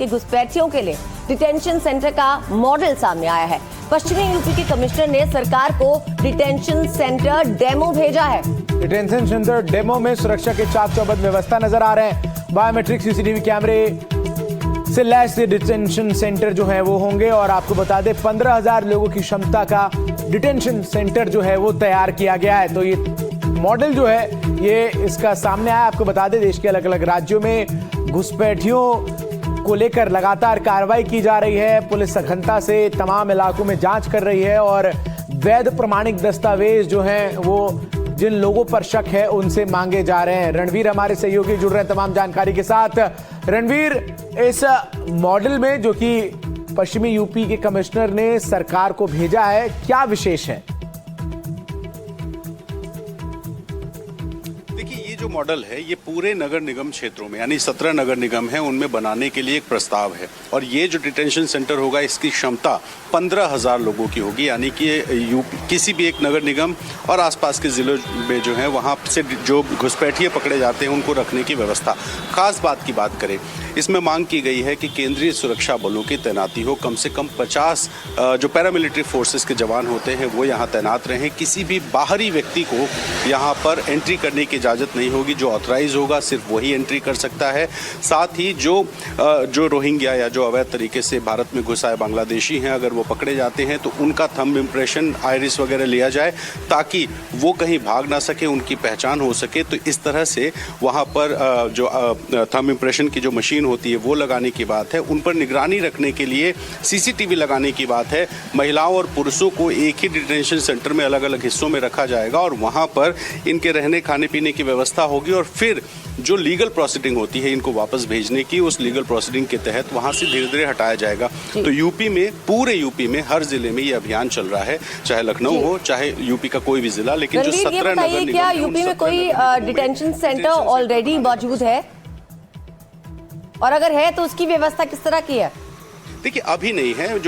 कि घुसपैठियों के लिए डिटेंशन सेंटर का मॉडल सामने आया है। पश्चिमी यूपी के कमिश्नर ने सरकार को डिटेंशन सेंटर डेमो भेजा है। डिटेंशन सेंटर डेमो में सुरक्षा के चाक चौबंद व्यवस्था नजर आ रहे हैं। बायोमेट्रिक सीसीटीवी कैमरे से लैस डिटेंशन सेंटर जो है वो होंगे और आपको बता दें 15,000 लोगों की क्षमता का डिटेंशन सेंटर जो है वो तैयार किया गया है। तो ये मॉडल जो है ये इसका सामने आया। आपको बता दें देश के अलग अलग राज्यों में घुसपैठियों को लेकर लगातार कार्रवाई की जा रही है। पुलिस सघनता से तमाम इलाकों में जांच कर रही है और वैध प्रमाणिक दस्तावेज जो हैं वो जिन लोगों पर शक है उनसे मांगे जा रहे हैं। रणवीर हमारे सहयोगी जुड़ रहे हैं तमाम जानकारी के साथ। रणवीर, इस मॉडल में जो कि पश्चिमी यूपी के कमिश्नर ने सरकार को भेजा है, क्या विशेष है? ये जो मॉडल है ये पूरे नगर निगम क्षेत्रों में यानी 17 नगर निगम है उनमें बनाने के लिए एक प्रस्ताव है और ये जो डिटेंशन सेंटर होगा इसकी क्षमता 15,000 लोगों की होगी। यानी कि किसी भी एक नगर निगम और आसपास के जिलों में जो है वहाँ से जो घुसपैठिए पकड़े जाते हैं उनको रखने की व्यवस्था। खास बात की बात करें, इसमें मांग की गई है कि केंद्रीय सुरक्षा बलों की तैनाती हो। कम से कम 50 जो पैरामिलिट्री फोर्सेस के जवान होते हैं वो यहाँ तैनात रहें। किसी भी बाहरी व्यक्ति को यहाँ पर एंट्री करने की इजाज़त नहीं होगी। जो ऑथराइज होगा सिर्फ वही एंट्री कर सकता है। साथ ही जो रोहिंग्या या जो अवैध तरीके से भारत में घुस आए बांग्लादेशी हैं, अगर वो पकड़े जाते हैं तो उनका थंब इम्प्रेशन, आइरिस वगैरह लिया जाए ताकि वो कहीं भाग ना सके, उनकी पहचान हो सके। तो इस तरह से वहाँ पर जो थंब इम्प्रेशन की जो मशीन होती है वो लगाने की बात है। उन पर निगरानी रखने के लिए सीसीटीवी लगाने की बात है। महिलाओं और पुरुषों को एक ही डिटेंशन सेंटर में अलग अलग हिस्सों में रखा जाएगा और वहाँ पर इनके रहने खाने पीने की व्यवस्था होगी और फिर जो लीगल प्रोसीडिंग होती है इनको वापस भेजने की, उस लीगल प्रोसीडिंग के तहत वहां से धीरे धीरे हटाया जाएगा। तो यूपी में, पूरे यूपी में हर जिले में ये अभियान चल रहा है, चाहे लखनऊ हो चाहे यूपी का कोई भी जिला। लेकिन जो 17 नगर निगम, क्या यूपी में कोई डिटेंशन सेंटर ऑलरेडी मौजूद है और अगर है तो उसकी व्यवस्था किस तरह की है? देखिए अभी नहीं है।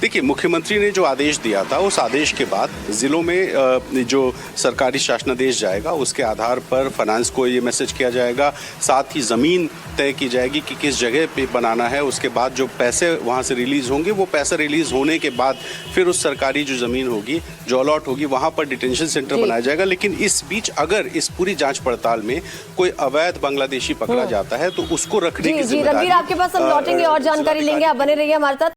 देखिए मुख्यमंत्री ने जो आदेश दिया था उस आदेश के बाद जिलों में जो सरकारी शासनादेश जाएगा उसके आधार पर फाइनेंस को ये मैसेज किया जाएगा। साथ ही ज़मीन तय की जाएगी कि किस जगह पे बनाना है। उसके बाद जो पैसे वहाँ से रिलीज़ होंगे वो पैसा रिलीज़ होने के बाद फिर उस सरकारी जो ज़मीन होगी, जो अलॉट होगी, वहाँ पर डिटेंशन सेंटर बनाया जाएगा। लेकिन इस बीच अगर इस पूरी जाँच पड़ताल में कोई अवैध बांग्लादेशी पकड़ा जाता है तो उसको रखने की जिम्मेदारी। रणवीर, आपके पास हम लौटेंगे और जानकारी लेंगे, आप बने रहिए हमारे साथ।